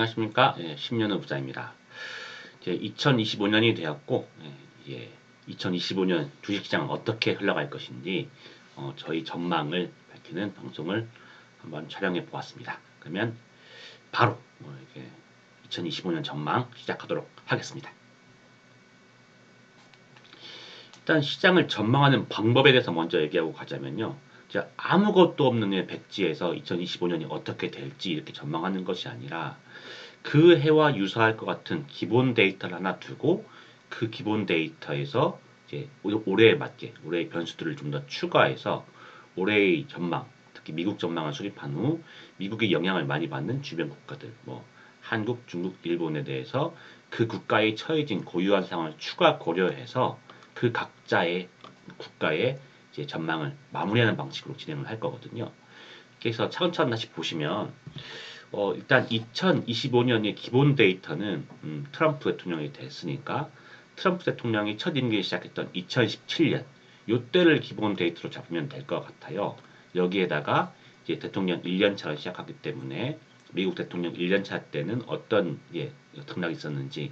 안녕하십니까. 10년의 부자입니다. 이제 2025년이 되었고, 이제 2025년 주식시장은 어떻게 흘러갈 것인지, 저희 전망을 밝히는 방송을 한번 촬영해 보았습니다. 그러면 바로 이렇게 2025년 전망 시작하도록 하겠습니다. 일단 시장을 전망하는 방법에 대해서 먼저 얘기하고 가자면요. 아무것도 없는 백지에서 2025년이 어떻게 될지 이렇게 전망하는 것이 아니라 그 해와 유사할 것 같은 기본 데이터를 하나 두고 그 기본 데이터에서 이제 올해에 맞게 올해의 변수들을 좀 더 추가해서 올해의 전망, 특히 미국 전망을 수립한 후 미국의 영향을 많이 받는 주변 국가들, 뭐 한국, 중국, 일본에 대해서 그 국가에 처해진 고유한 상황을 추가 고려해서 그 각자의 국가의 이제 전망을 마무리하는 방식으로 진행을 할 거거든요. 그래서 차근차근 다시 보시면 일단 2025년의 기본 데이터는 트럼프 대통령이 됐으니까 트럼프 대통령이 첫 임기 시작했던 2017년 요때를 기본 데이터로 잡으면 될 것 같아요. 여기에다가 이제 대통령 1년 차를 시작하기 때문에 미국 대통령 1년 차 때는 어떤 등락이 있었는지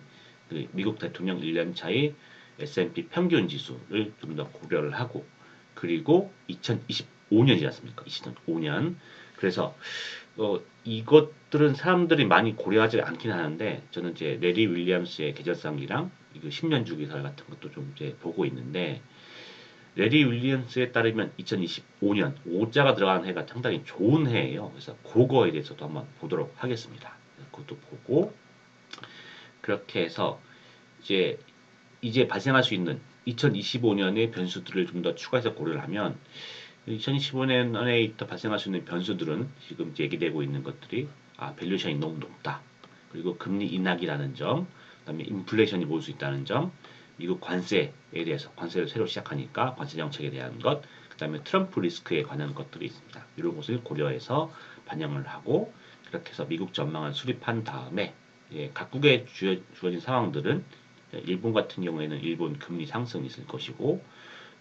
그 미국 대통령 1년 차의 S&P 평균 지수를 좀 더 고려를 하고 그리고 2025년이지 않습니까? 2025년 그래서 이것들은 사람들이 많이 고려하지 않긴 하는데 저는 이제 레리 윌리엄스의 계절상이랑 이거 10년 주기설 같은 것도 좀 이제 보고 있는데 레리 윌리엄스에 따르면 2025년 5자가 들어가는 해가 상당히 좋은 해예요. 그래서 그거에 대해서도 한번 보도록 하겠습니다. 그것도 보고 그렇게 해서 이제 발생할 수 있는 2025년의 변수들을 좀 더 추가해서 고려를 하면 2025년에 발생할 수 있는 변수들은 지금 얘기되고 있는 것들이 밸류션이 너무 높다. 그리고 금리 인하기라는 점, 그다음에 인플레이션이 올 수 있다는 점, 미국 관세에 대해서 관세를 새로 시작하니까 관세 정책에 대한 것, 그다음에 트럼프 리스크에 관한 것들이 있습니다. 이런 것을 고려해서 반영을 하고 그렇게 해서 미국 전망을 수립한 다음에 각국에 주어진 상황들은 일본 같은 경우에는 일본 금리 상승이 있을 것이고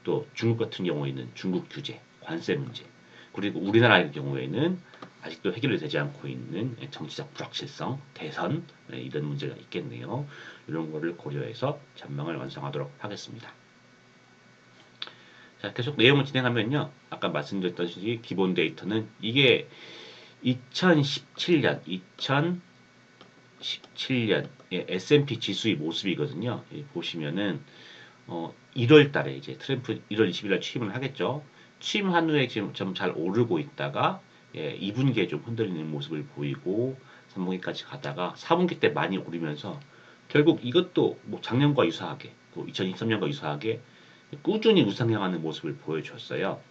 또 중국 같은 경우에는 중국 규제, 관세 문제, 그리고 우리나라의 경우에는 아직도 해결이 되지 않고 있는 정치적 불확실성, 대선 이런 문제가 있겠네요. 이런 거를 고려해서 전망을 완성하도록 하겠습니다. 자, 계속 내용을 진행하면요. 아까 말씀드렸듯이 기본 데이터는 이게 2017년, 2017년 S&P 지수의 모습이거든요. 보시면은 1월 달에 이제 트럼프 1월 20일 날 취임을 하겠죠. 취임한 후에 지금 좀 잘 오르고 있다가 2분기에 좀 흔들리는 모습을 보이고 3분기까지 가다가 4분기 때 많이 오르면서 결국 이것도 뭐 작년과 유사하게 2023년과 유사하게 꾸준히 우상향하는 모습을 보여줬어요.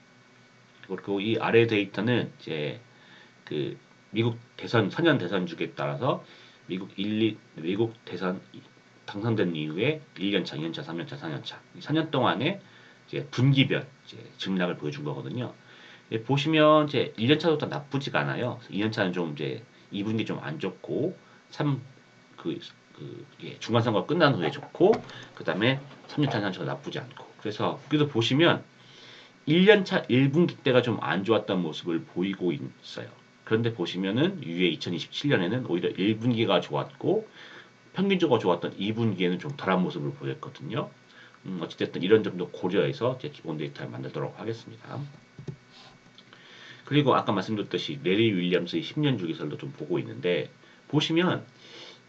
그리고 이 아래 데이터는 이제 그 미국 대선 4년 대선 주기에 따라서 미국 대선 당선된 이후에 1년차, 2년차, 3년차, 4년차 4년 동안에 이제 분기별 이제 증락을 보여준 거거든요. 보시면 이제 1년차도 나쁘지가 않아요. 2년차는 좀 이제 2분기 좀 안 좋고 3 중간 선거 끝난 후에 좋고 그다음에 3년차, 4년차가 나쁘지 않고 그래서 여기서 보시면 1년차 1분기 때가 좀 안 좋았던 모습을 보이고 있어요. 그런데 보시면은 이후에 2027년에는 오히려 1분기가 좋았고 평균적으로 좋았던 2분기에는 좀 덜한 모습을 보였거든요. 어찌됐든 이런 점도 고려해서 제 기본 데이터를 만들도록 하겠습니다. 그리고 아까 말씀드렸듯이 레리 윌리엄스의 10년 주기설도 좀 보고 있는데 보시면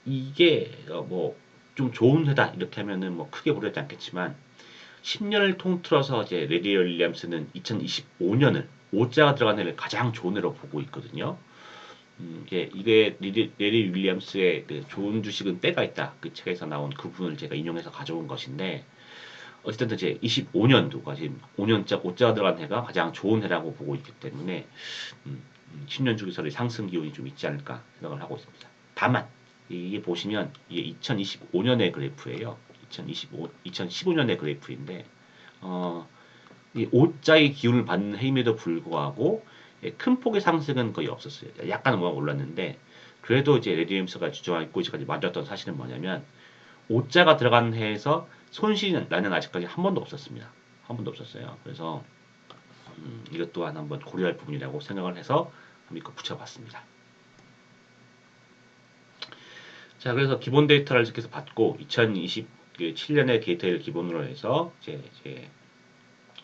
이게 뭐 좀 좋은 해다 이렇게 하면은 뭐 크게 보려지 않겠지만 10년을 통틀어서 이제 레리 윌리엄스는 2025년을 5자가 들어간 해를 가장 좋은 해로 보고 있거든요. 이게 레리 윌리엄스의 그 좋은 주식은 때가 있다. 그 책에서 나온 그 부분을 제가 인용해서 가져온 것인데 어쨌든 이제 25년도가 지금 5년짜 5자가 들어간 해가 가장 좋은 해라고 보고 있기 때문에 10년 주기설의 상승 기운이 좀 있지 않을까 생각을 하고 있습니다. 다만 이게 보시면 이게 2025년의 그래프예요. 2015년의 그래프인데 이 5자의 기운을 받는 해임에도 불구하고 큰 폭의 상승은 거의 없었어요. 약간 올랐는데 그래도 이제 레디엠스가 주장한 꼬지까지 맞았던 사실은 뭐냐면 5자가 들어간 해에서 손실이 나는 아직까지 한 번도 없었습니다. 한 번도 없었어요. 그래서 이것 또한 한번 고려할 부분이라고 생각을 해서 한번 이거 붙여봤습니다. 자, 그래서 기본 데이터를 계속 받고 2027년의 데이터를 기본으로 해서 이제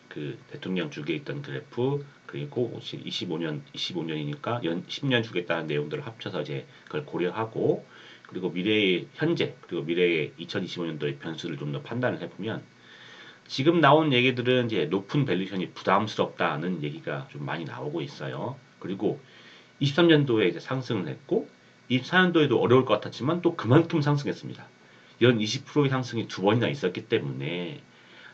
그 대통령 주기에 있던 그래프 그리고 25년이니까 10년 주겠다는 내용들을 합쳐서 이제 그걸 고려하고 그리고 미래의 현재 그리고 미래의 2025년도의 변수를 좀 더 판단을 해보면 지금 나온 얘기들은 이제 높은 밸류션이 부담스럽다는 얘기가 좀 많이 나오고 있어요. 그리고 23년도에 이제 상승을 했고 24년도에도 어려울 것 같았지만 또 그만큼 상승했습니다. 연 20%의 상승이 두 번이나 있었기 때문에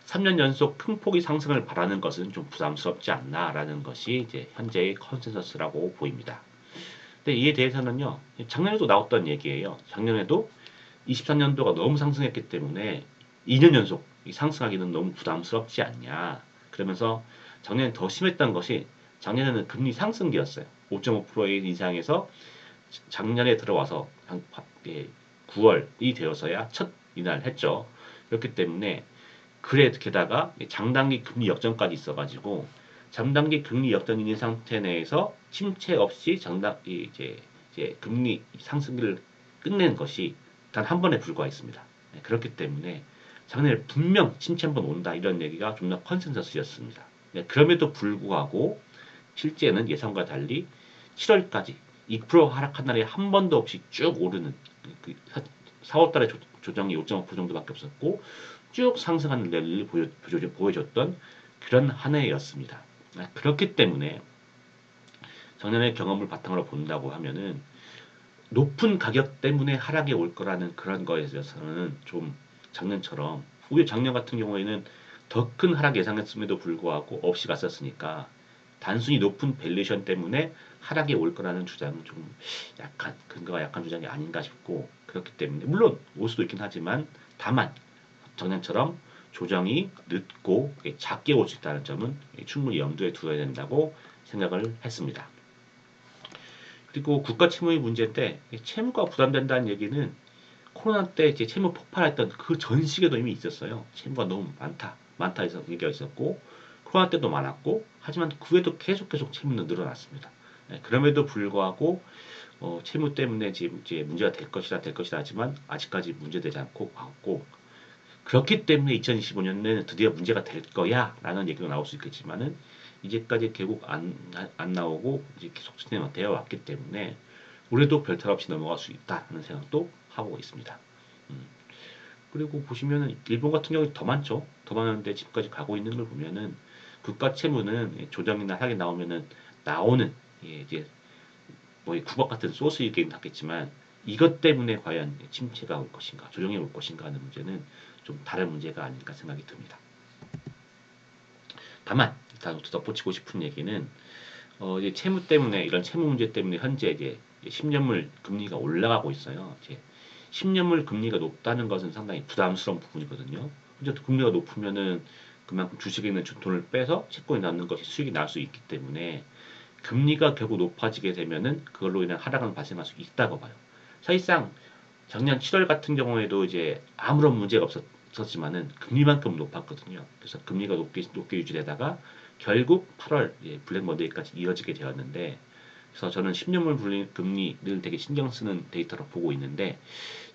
3년 연속 큰 폭의 상승을 바라는 것은 좀 부담스럽지 않나라는 것이 이제 현재의 컨센서스라고 보입니다. 근데 이에 대해서는요, 작년에도 나왔던 얘기예요. 작년에도 23년도가 너무 상승했기 때문에 2년 연속 상승하기는 너무 부담스럽지 않냐. 그러면서 작년에 더 심했던 것이 작년에는 금리 상승기였어요. 5.5% 이상에서 작년에 들어와서 한 9월이 되어서야 첫 이날 했죠. 그렇기 때문에 게다가 장단기 금리 역전까지 있어가지고 장단기 금리 역전이 있는 상태 내에서 침체 없이 이제 금리 상승기를 끝낸 것이 단 한 번에 불과했습니다. 그렇기 때문에 작년에 분명 침체 한 번 온다 이런 얘기가 좀 더 컨센서스였습니다. 그럼에도 불구하고 실제는 예상과 달리 7월까지 2% 하락한 날에 한 번도 없이 쭉 오르는 4월 달에 조정이 5.5% 정도밖에 없었고 쭉 상승하는 랠리를 보여줬던 그런 한 해였습니다. 그렇기 때문에 작년의 경험을 바탕으로 본다고 하면은 높은 가격 때문에 하락이 올 거라는 그런 거에 대해서는 좀 작년처럼 오히려 작년 같은 경우에는 더 큰 하락 예상했음에도 불구하고 없이 갔었으니까 단순히 높은 밸류에이션 때문에 하락이 올 거라는 주장은 좀 약간 근거가 약한 주장이 아닌가 싶고 그렇기 때문에 물론 올 수도 있긴 하지만 다만 작년처럼 조정이 늦고 작게 올 수 있다는 점은 충분히 염두에 두어야 된다고 생각을 했습니다. 그리고 국가 채무의 문제인데 채무가 부담된다는 얘기는 코로나 때 이제 채무 폭발했던 그 전 시기에도 이미 있었어요. 채무가 너무 많다 해서 얘기가 있었고 코로나 때도 많았고 하지만 그 후에도 계속 채무는 늘어났습니다. 그럼에도 불구하고 채무 때문에 지금 이제 문제가 될 것이다 하지만 아직까지 문제되지 않고 왔고 그렇기 때문에 2025년에는 드디어 문제가 될 거야 라는 얘기가 나올 수 있겠지만은 이제까지 결국 안 나오고 이제 계속 진행되어 왔기 때문에 올해도 별탈 없이 넘어갈 수 있다는 생각도 하고 있습니다. 음. 그리고 보시면은 일본 같은 경우에 더 많죠. 더 많은데 지금까지 가고 있는 걸 보면은 국가 채무는 조정이나 하락이 나오면은 나오는 이제 뭐 국밥 같은 소스이긴 하겠지만 이것 때문에 과연 침체가 올 것인가 조정이 올 것인가 하는 문제는 좀 다른 문제가 아닐까 생각이 듭니다. 다만 일단 덧붙이고 싶은 얘기는 이제 채무 때문에 이런 채무 문제 때문에 현재 이제 10년물 금리가 올라가고 있어요. 이제 10년물 금리가 높다는 것은 상당히 부담스러운 부분이거든요. 근데 금리가 높으면은 그만큼 주식에 있는 돈을 빼서 채권에 넣는 것이 수익이 날 수 있기 때문에 금리가 결국 높아지게 되면은 그걸로 인한 하락은 발생할 수 있다고 봐요. 사실상 작년 7월 같은 경우에도 이제 아무런 문제가 없었지만은 금리만큼 높았거든요. 그래서 금리가 높게 유지되다가 결국 8월 블랙 먼데이까지 이어지게 되었는데 그래서 저는 10년물 금리를 되게 신경 쓰는 데이터로 보고 있는데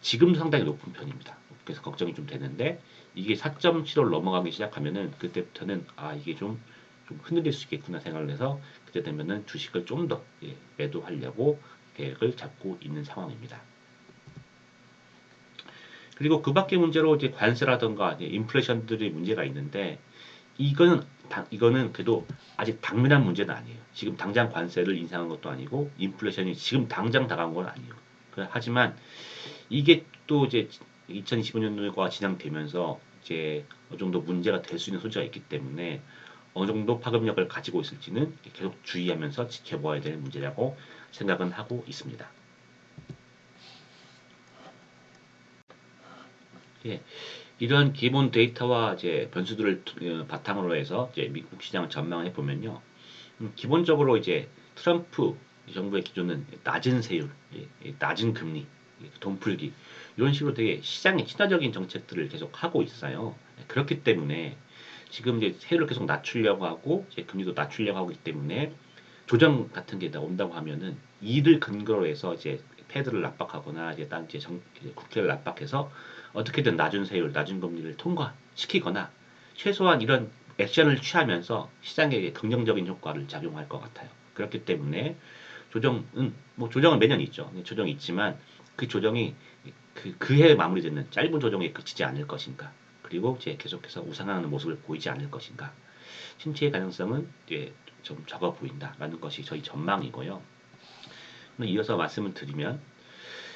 지금 상당히 높은 편입니다. 그래서 걱정이 좀 되는데 이게 4.75를 넘어가기 시작하면은 그때부터는 이게 좀 흔들릴 수 있겠구나 생각을 해서 그때 되면은 주식을 좀 더 매도하려고 계획을 잡고 있는 상황입니다. 그리고 그 밖의 문제로 이제 관세라든가 인플레이션들이 문제가 있는데 이거는 그래도 아직 당면한 문제는 아니에요. 지금 당장 관세를 인상한 것도 아니고 인플레이션이 지금 당장 다가온 건 아니에요. 하지만 이게 또 이제 2025년도가 진행되면서 이제 어느 정도 문제가 될 수 있는 소지가 있기 때문에 어느 정도 파급력을 가지고 있을지는 계속 주의하면서 지켜봐야 될 문제라고 생각은 하고 있습니다. 예, 이런 기본 데이터와 이제 변수들을 바탕으로 해서 이제 미국 시장을 전망해 보면요. 기본적으로 이제 트럼프 정부의 기조는 낮은 세율, 낮은 금리, 돈 풀기 이런 식으로 되게 시장에 친화적인 정책들을 계속 하고 있어요. 그렇기 때문에 지금 이제 세율을 계속 낮추려고 하고 이제 금리도 낮추려고 하기 때문에 조정 같은 게 나온다고 하면은 이를 근거로 해서 이제 패드를 압박하거나 이제 국회를 압박해서 어떻게든 낮은 세율, 낮은 금리를 통과시키거나 최소한 이런 액션을 취하면서 시장에 긍정적인 효과를 작용할 것 같아요. 그렇기 때문에 조정은 매년 있죠. 조정이 있지만 그 조정이 그해 마무리되는 짧은 조정에 그치지 않을 것인가. 그리고 이제 계속해서 우상향하는 모습을 보이지 않을 것인가. 침체의 가능성은 이제 좀 적어 보인다라는 것이 저희 전망이고요. 이어서 말씀을 드리면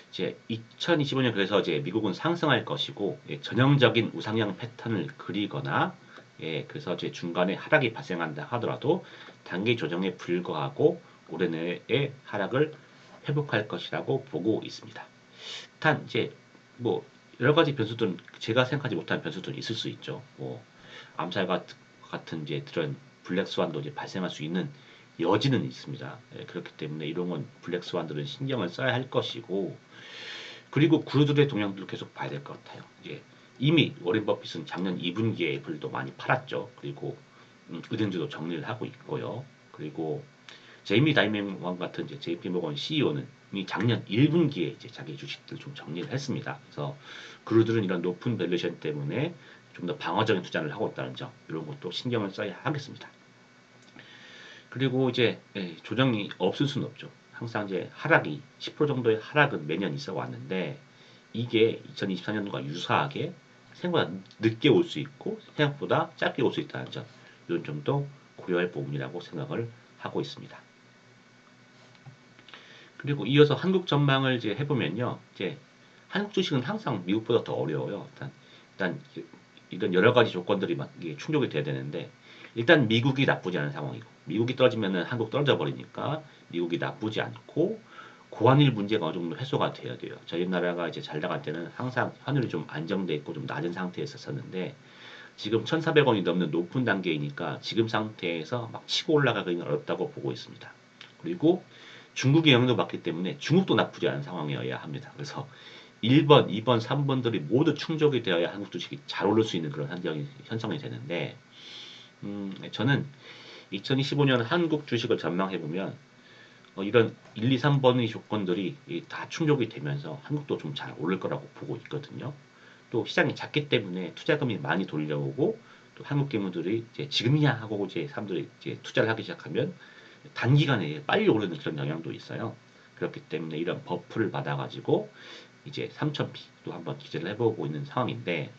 이제 2025년 그래서 이제 미국은 상승할 것이고 전형적인 우상향 패턴을 그리거나 그래서 이제 중간에 하락이 발생한다 하더라도 단기 조정에 불과하고 올해 내에 하락을 회복할 것이라고 보고 있습니다. 단 이제 뭐 여러 가지 변수들은 제가 생각하지 못한 변수들이 있을 수 있죠. 뭐 암살 같은 이제 그런 블랙 스완도 이제 발생할 수 있는 여지는 있습니다. 그렇기 때문에 이런 건 블랙 스완들은 신경을 써야 할 것이고 그리고 그루들의 동향도 계속 봐야 될 것 같아요. 이제 이미 워렌 버핏은 작년 2분기에 애플도 많이 팔았죠. 그리고 은행주도 정리를 하고 있고요. 그리고 제이미 다이먼 같은 이제 JP 모건 CEO는 이미 작년 1분기에 이제 자기 주식들 좀 정리를 했습니다. 그래서 그루들은 이런 높은 밸류에이션 때문에 좀 더 방어적인 투자를 하고 있다는 점 이런 것도 신경을 써야 하겠습니다. 그리고 이제 조정이 없을 수는 없죠. 항상 이제 하락이 10% 정도의 하락은 매년 있어 왔는데 이게 2024년과 유사하게 생각보다 늦게 올 수 있고 생각보다 짧게 올 수 있다는 점 이런 점도 고려할 부분이라고 생각을 하고 있습니다. 그리고 이어서 한국 전망을 이제 해보면요. 이제 한국 주식은 항상 미국보다 더 어려워요. 일단 이런 여러 가지 조건들이 막 이게 충족이 돼야 되는데 일단 미국이 나쁘지 않은 상황이고 미국이 떨어지면은 한국 떨어져 버리니까 미국이 나쁘지 않고 고환율 문제가 어느 정도 해소가 돼야 돼요. 저희 나라가 이제 잘 나갈 때는 항상 환율이 좀 안정돼 있고 좀 낮은 상태에서 었는데 지금 1,400원이 넘는 높은 단계이니까 지금 상태에서 막 치고 올라가기는 어렵다고 보고 있습니다. 그리고 중국의 영향도 받기 때문에 중국도 나쁘지 않은 상황이어야 합니다. 그래서 1번, 2번, 3번들이 모두 충족이 되어야 한국 주식이 잘 오를 수 있는 그런 현상이 되는데 저는 2025년 한국 주식을 전망해 보면 이런 1, 2, 3번의 조건들이 다 충족이 되면서 한국도 좀 잘 오를 거라고 보고 있거든요. 또 시장이 작기 때문에 투자금이 많이 돌려오고 또 한국 기업들이 이제 지금이냐 하고 이제 사람들이 이제 투자를 하기 시작하면 단기간에 빨리 오르는 그런 영향도 있어요. 그렇기 때문에 이런 버프를 받아가지고 이제 3,000P도 한번 기대를 해보고 있는 상황인데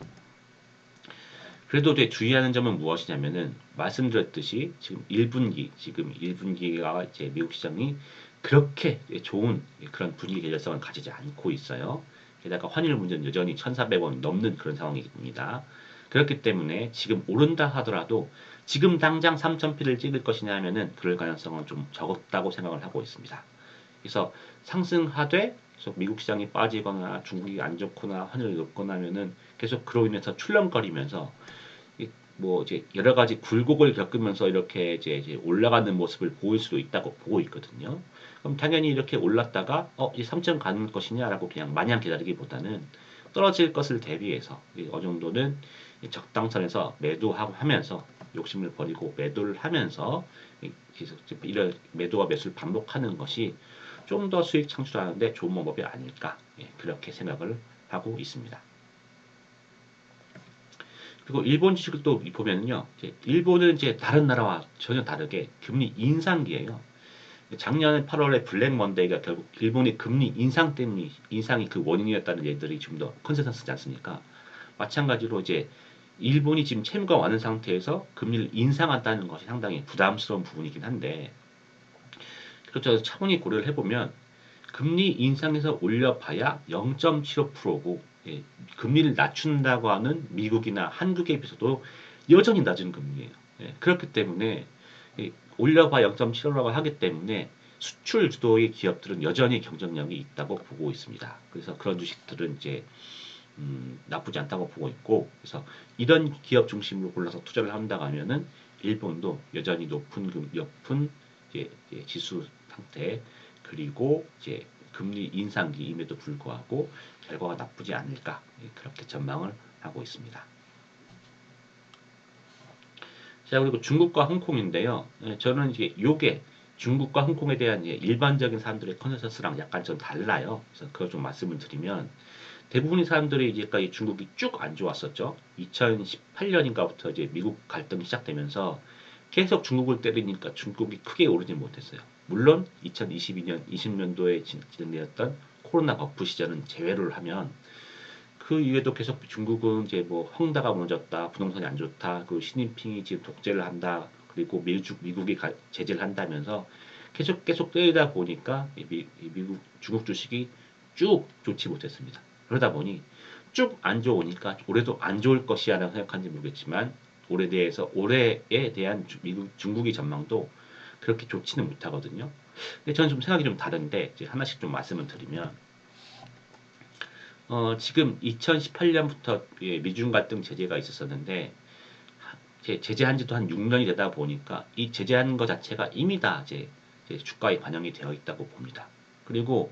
그래도 이제 주의하는 점은 무엇이냐면은 말씀드렸듯이 지금 1분기가 이제 미국 시장이 그렇게 좋은 그런 분위기 계절성을 가지지 않고 있어요. 게다가 환율 문제는 여전히 1,400원 넘는 그런 상황입니다. 그렇기 때문에 지금 오른다 하더라도 지금 당장 3,000P를 찍을 것이냐 하면은 그럴 가능성은 좀 적었다고 생각을 하고 있습니다. 그래서 상승하되 계속 미국 시장이 빠지거나 중국이 안 좋거나 환율이 높거나 하면은 계속 그로 인해서 출렁거리면서 뭐 이제 여러 가지 굴곡을 겪으면서 이렇게 이제 올라가는 모습을 보일 수도 있다고 보고 있거든요. 그럼 당연히 이렇게 올랐다가 이제 3점 가는 것이냐라고 그냥 마냥 기다리기보다는 떨어질 것을 대비해서 어느 정도는 적당선에서 매도하고 하면서 욕심을 버리고 매도를 하면서 계속 이런 매도와 매수를 반복하는 것이 좀 더 수익 창출하는데 좋은 방법이 아닐까 그렇게 생각을 하고 있습니다. 그리고 일본 주식을 또 보면요, 일본은 이제 다른 나라와 전혀 다르게 금리 인상기예요. 작년 8월에 블랙 먼데이가 결국 일본의 금리 인상이 그 원인이었다는 얘들이 좀 더 컨센서스지 않습니까? 마찬가지로 이제 일본이 지금 채무가 많은 상태에서 금리를 인상한다는 것이 상당히 부담스러운 부분이긴 한데, 그렇죠. 차분히 고려를 해보면 금리 인상에서 올려봐야 0.75%고 금리를 낮춘다고 하는 미국이나 한국에 비해서도 여전히 낮은 금리예요. 그렇기 때문에 올려봐 0.75라고 하기 때문에 수출 주도의 기업들은 여전히 경쟁력이 있다고 보고 있습니다. 그래서 그런 주식들은 이제 나쁘지 않다고 보고 있고 그래서 이런 기업 중심으로 골라서 투자를 한다고 하면은 일본도 여전히 높은 이제 지수 상태 그리고 이제 금리 인상기임에도 불구하고 결과가 나쁘지 않을까 그렇게 전망을 하고 있습니다. 자 그리고 중국과 홍콩인데요. 저는 이게 요게 중국과 홍콩에 대한 일반적인 사람들의 컨센서스랑 약간 좀 달라요. 그래서 그걸 좀 말씀을 드리면 대부분의 사람들이 이제까지 중국이 쭉 안 좋았었죠. 2018년인가부터 이제 미국 갈등이 시작되면서 계속 중국을 때리니까 중국이 크게 오르지 못했어요. 물론 2022년, 20년도에 진행되었던 코로나 버프 시절은 제외를 하면 그 이후에도 계속 중국은 이제 뭐 헝다가 무너졌다, 부동산이 안 좋다, 그 시진핑이 지금 독재를 한다, 그리고 미국이 제재를 한다면서 계속 때리다 보니까 미국 중국 주식이 쭉 좋지 못했습니다. 그러다 보니 쭉 안 좋으니까 올해도 안 좋을 것이야라고 생각하는지 모르겠지만 올해에 대한 미국 중국의 전망도 그렇게 좋지는 못하거든요. 근데 저는 좀 생각이 좀 다른데 이제 하나씩 좀 말씀을 드리면 지금 2018년부터 미중 갈등 제재가 있었었는데 제재한 지도 한 6년이 되다 보니까 이 제재하는 것 자체가 이미 다 이제 주가에 반영이 되어 있다고 봅니다. 그리고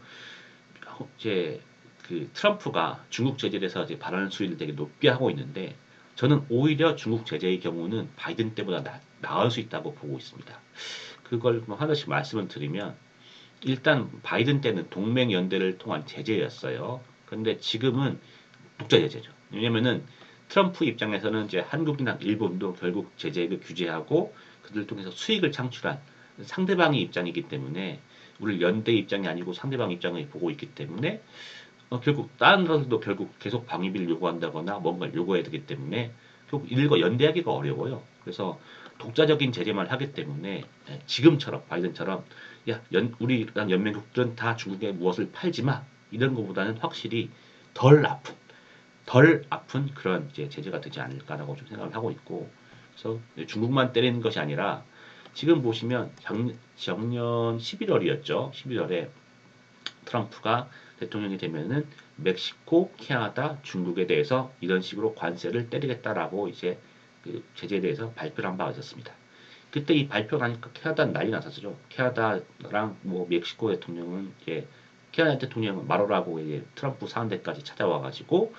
이제 그 트럼프가 중국 제재에 대해서 이제 발언 수위를 되게 높게 하고 있는데 저는 오히려 중국 제재의 경우는 바이든 때보다 나을 수 있다고 보고 있습니다. 그걸 뭐 하나씩 말씀을 드리면 일단 바이든 때는 동맹 연대를 통한 제재였어요. 그런데 지금은 독자 제재죠. 왜냐면은 트럼프 입장에서는 이제 한국이나 일본도 결국 제재를 규제하고 그들을 통해서 수익을 창출한 상대방의 입장이기 때문에 우리 연대 입장이 아니고 상대방 입장을 보고 있기 때문에 결국 다른 나라들도 결국 계속 방위비를 요구한다거나 뭔가를 요구해야 되기 때문에 결국 이들과 연대하기가 어려워요. 그래서 독자적인 제재만 하기 때문에 지금처럼 바이든처럼 우리랑 연맹국들은 다 중국에 무엇을 팔지 마 이런 것보다는 확실히 덜 아픈 덜 아픈 그런 이제 제재가 되지 않을까라고 좀 생각을 하고 있고 그래서 중국만 때리는 것이 아니라 지금 보시면 작년 11월이었죠. 11월에 트럼프가 대통령이 되면은 멕시코, 캐나다, 중국에 대해서 이런 식으로 관세를 때리겠다라고 이제 그 제재에 대해서 발표를 한 바가 있었습니다. 그때 이 발표가 나니까 캐나다 난리 났었죠. 캐나다랑 뭐 멕시코 대통령은 이제 캐나다 대통령은 말하라고 이제 트럼프 사는데까지 찾아와가지고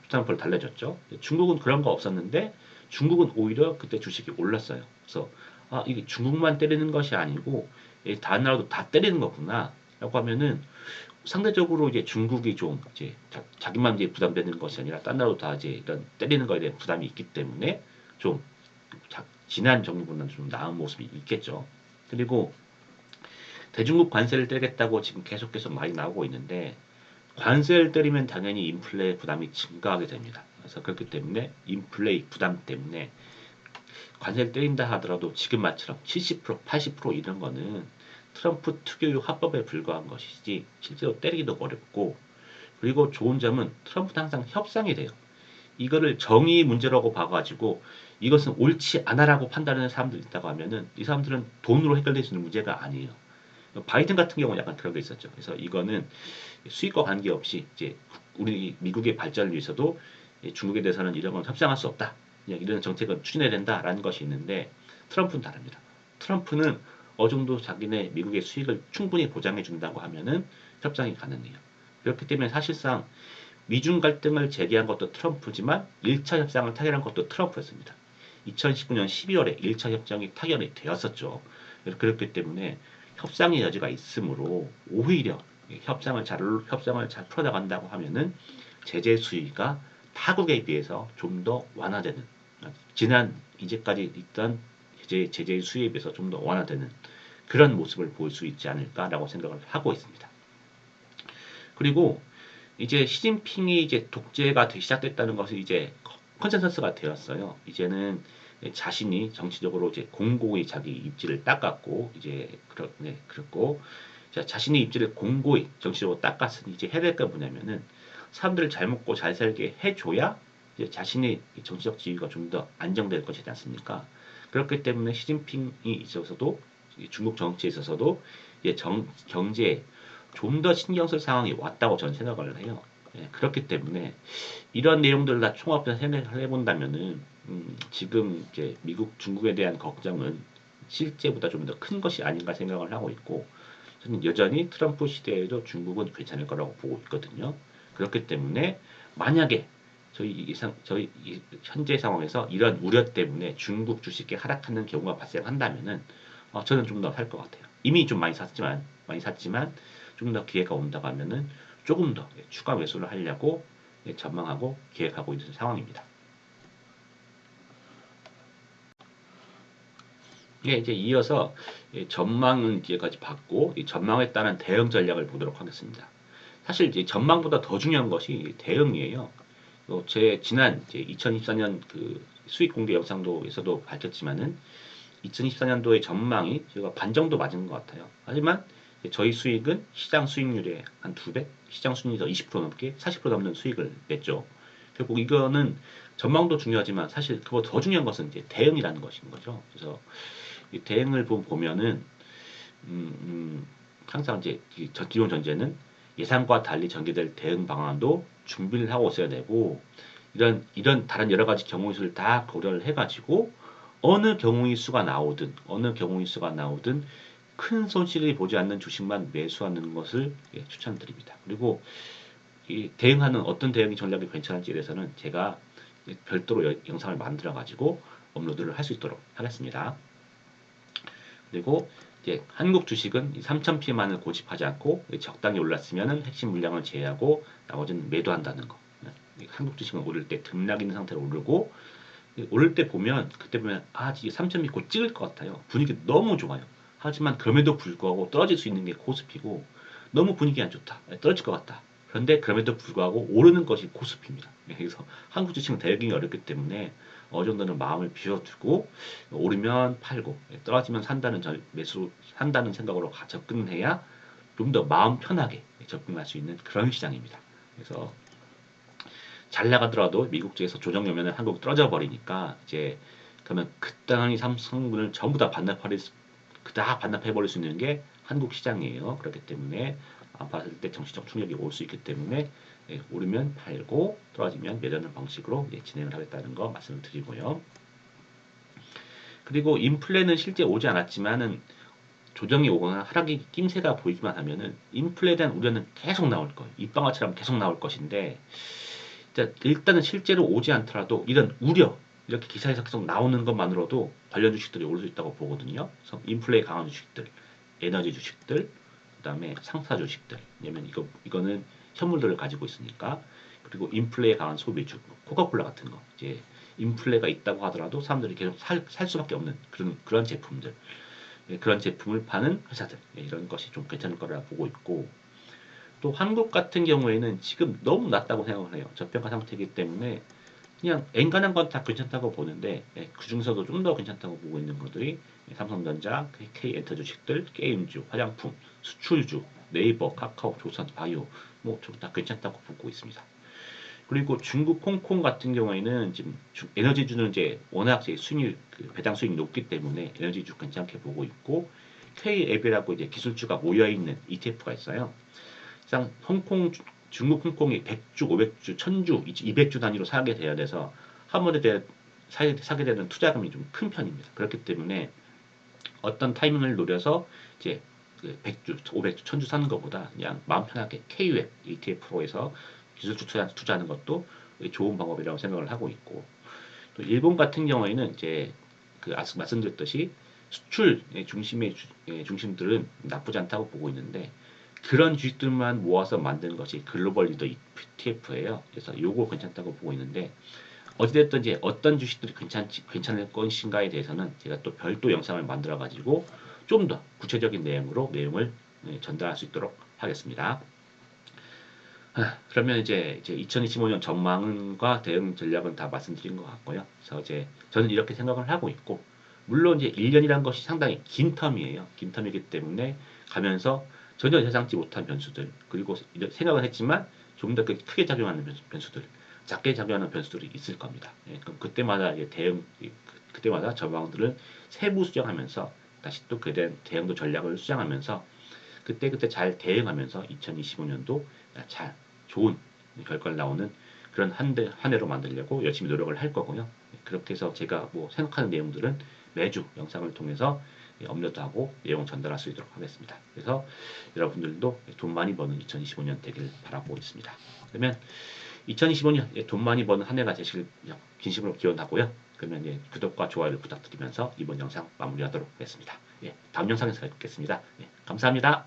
트럼프를 달래줬죠. 중국은 그런 거 없었는데 중국은 오히려 그때 주식이 올랐어요. 그래서 이게 중국만 때리는 것이 아니고 다른 나라도 다 때리는 거구나라고 하면은 상대적으로 이제 중국이 좀 이제 자기만 이제 부담되는 것이 아니라 딴 나라도 다 이제 이런 때리는 거에 대한 부담이 있기 때문에 좀 지난 정부보다는 좀 나은 모습이 있겠죠. 그리고 대중국 관세를 떼겠다고 지금 계속 많이 나오고 있는데 관세를 때리면 당연히 인플레 부담이 증가하게 됩니다. 그래서 그렇기 때문에 인플레 부담 때문에 관세를 때린다 하더라도 지금 말처럼 70%, 80% 이런 거는 트럼프 특유의 화법에 불과한 것이지 실제로 때리기도 어렵고 그리고 좋은 점은 트럼프는 항상 협상이 돼요. 이거를 정의 문제라고 봐가지고 이것은 옳지 않아라고 판단하는 사람들이 있다고 하면은 이 사람들은 돈으로 해결될 수 있는 문제가 아니에요. 바이든 같은 경우는 약간 그런 게 있었죠. 그래서 이거는 수익과 관계없이 이제 우리 미국의 발전을 위해서도 중국에 대해서는 이런 건 협상할 수 없다. 그냥 이런 정책을 추진해야 된다라는 것이 있는데 트럼프는 다릅니다. 트럼프는 어느 정도 자기네 미국의 수익을 충분히 보장해 준다고 하면은 협상이 가능해요. 그렇기 때문에 사실상 미중 갈등을 제기한 것도 트럼프지만 1차 협상을 타결한 것도 트럼프였습니다. 2019년 12월에 1차 협정이 타결이 되었었죠. 그렇기 때문에 협상의 여지가 있으므로 오히려 협상을 잘 풀어나간다고 하면은 제재 수위가 타국에 비해서 좀 더 완화되는 지난 이제까지 있던 제재 수위에 비해서 좀 더 완화되는 그런 모습을 볼 수 있지 않을까라고 생각을 하고 있습니다. 그리고 이제 시진핑이 이제 독재가 시작됐다는 것이 이제 컨센서스가 되었어요. 이제는 자신이 정치적으로 이제 공고히 자기 입지를 닦았고 그렇고 자신의 입지를 공고히 정치적으로 닦았으니 이제 해야 될 게 뭐냐면은 사람들을 잘 먹고 잘 살게 해줘야 이제 자신의 정치적 지위가 좀 더 안정될 것이지 않습니까? 그렇기 때문에 시진핑이 있어서도 중국 정치에 있어서도 이제 경제에 좀 더 신경 쓸 상황이 왔다고 저는 생각을 해요. 그렇기 때문에 이런 내용들을 다 총합해서 생각을 해본다면은 지금 이제 미국, 중국에 대한 걱정은 실제보다 좀 더 큰 것이 아닌가 생각을 하고 있고 저는 여전히 트럼프 시대에도 중국은 괜찮을 거라고 보고 있거든요. 그렇기 때문에 만약에 저희 현재 상황에서 이런 우려 때문에 중국 주식이 하락하는 경우가 발생한다면은 저는 좀 더 살 것 같아요. 이미 좀 많이 샀지만 좀 더 기회가 온다고 하면은 조금 더 추가 매수를 하려고 전망하고 계획하고 있는 상황입니다. 예, 이제 이어서 전망은 이제까지 봤고 이 전망에 따른 대응 전략을 보도록 하겠습니다. 사실 이제 전망보다 더 중요한 것이 대응이에요. 제 지난 이제 2024년 그 수익 공개 영상도에서도 밝혔지만은 2024년도의 전망이 제가 반 정도 맞은 것 같아요. 하지만 저희 수익은 시장 수익률의 한 2배, 시장 수익률이 더 20% 넘게 40% 넘는 수익을 냈죠. 결국 이거는 전망도 중요하지만 사실 그보다 더 중요한 것은 이제 대응이라는 것인 거죠. 그래서 이 대응을 보면은 항상 이제 기본 전제는 예상과 달리 전개될 대응 방안도 준비를 하고 있어야 되고 이런 다른 여러 가지 경우의 수를 다 고려를 해가지고 어느 경우의 수가 나오든 큰 손실을 보지 않는 주식만 매수하는 것을 추천드립니다. 그리고 이 대응하는 어떤 대응이 전략이 괜찮은지에 대해서는 제가 별도로 영상을 만들어 가지고 업로드를 할 수 있도록 하겠습니다. 그리고 이제 한국 주식은 3000피만을 고집하지 않고 적당히 올랐으면 핵심 물량을 제외하고 나머지는 매도한다는 거. 한국 주식은 오를 때 등락 있는 상태로 오르고 오를 때 보면 그때 보면 아 이게 3000피 곧 찍을 것 같아요. 분위기 너무 좋아요. 하지만 그럼에도 불구하고 떨어질 수 있는 게 코스피고 너무 분위기 안 좋다. 떨어질 것 같다. 그런데 그럼에도 불구하고 오르는 것이 코스피입니다. 그래서 한국 주식은 대응이 어렵기 때문에 어느 정도는 마음을 비워두고 오르면 팔고 떨어지면 매수 산다는 생각으로 접근해야 좀 더 마음 편하게 접근할 수 있는 그런 시장입니다. 그래서 잘 나가더라도 미국 쪽에서 조정이 오면 한국 떨어져 버리니까 이제 그러면 그 땅의 삼성분을 전부 다 반납해 버릴 수 있는 게 한국 시장이에요. 그렇기 때문에 안 팔았을 때 정시적 충격이 올 수 있기 때문에 오르면 팔고 떨어지면 매도하는 방식으로 진행을 하겠다는 거 말씀을 드리고요. 그리고 인플레는 실제 오지 않았지만은 조정이 오거나 하락이 낌새가 보이기만 하면은 인플레에 대한 우려는 계속 나올 거예요. 입방아처럼 계속 나올 것인데 일단은 실제로 오지 않더라도 이런 우려 이렇게 기사에서 계속 나오는 것만으로도 관련 주식들이 오를 수 있다고 보거든요. 그래서 인플레에 강한 주식들, 에너지 주식들, 그다음에 상사 주식들. 왜냐면 이거는 현물들을 가지고 있으니까. 그리고 인플레에 강한 소비주, 코카콜라 같은 거. 이제 인플레가 있다고 하더라도 사람들이 계속 살 수밖에 없는 그런 제품들. 그런 제품을 파는 회사들. 이런 것이 좀 괜찮을 거라 보고 있고. 또 한국 같은 경우에는 지금 너무 낮다고 생각을 해요. 저평가 상태이기 때문에 그냥 엔간한 건 다 괜찮다고 보는데 그 중에서도 좀 더 괜찮다고 보고 있는 것들이 삼성전자, K엔터 주식들, 게임주, 화장품, 수출주, 네이버, 카카오, 조선, 바이오 뭐 좀 다 괜찮다고 보고 있습니다. 그리고 중국, 홍콩 같은 경우에는 지금 에너지주는 이제 워낙 수익률 배당 수익이 높기 때문에 에너지주 괜찮게 보고 있고 K앱이라고 이제 기술주가 모여 있는 ETF가 있어요. 중국 홍콩이 100주, 500주, 1000주, 200주 단위로 사게 돼야 돼서 한 번에 사게 되는 투자금이 좀 큰 편입니다. 그렇기 때문에 어떤 타이밍을 노려서 이제 100주, 500주, 1000주 사는 것보다 그냥 마음 편하게 KUF ETF로 해서 기술주 투자하는 것도 좋은 방법이라고 생각을 하고 있고 또 일본 같은 경우에는 이제 말씀드렸듯이 수출 중심들은 나쁘지 않다고 보고 있는데 그런 주식들만 모아서 만든 것이 글로벌 리더 ETF예요. 그래서 요거 괜찮다고 보고 있는데 어찌됐든 이제 어떤 주식들이 괜찮을 것인가에 대해서는 제가 또 별도 영상을 만들어 가지고 좀 더 구체적인 내용을 전달할 수 있도록 하겠습니다. 그러면 이제 2025년 전망과 대응 전략은 다 말씀드린 것 같고요. 그래서 이제 저는 이렇게 생각을 하고 있고 물론 이제 1년이란 것이 상당히 긴 텀이에요. 긴 텀이기 때문에 가면서 전혀 예상치 못한 변수들 그리고 생각은 했지만 좀 더 크게 작용하는 변수들 작게 작용하는 변수들이 있을 겁니다. 그럼 그때마다 이제 그때마다 전망들을 세부 수정하면서 다시 또 그에 대한 대응도 전략을 수정하면서 그때그때 잘 대응하면서 2025년도 잘 좋은 결과를 나오는 그런 한 해로 만들려고 열심히 노력을 할 거고요. 그렇게 해서 제가 뭐 생각하는 내용들은 매주 영상을 통해서 업로드하고 내용 전달할 수 있도록 하겠습니다. 그래서 여러분들도 돈 많이 버는 2025년 되길 바라고 있습니다. 그러면 2025년 돈 많이 버는 한 해가 되시길 진심으로 기원하고요. 그러면 구독과 좋아요를 부탁드리면서 이번 영상 마무리하도록 하겠습니다. 다음 영상에서 뵙겠습니다. 감사합니다.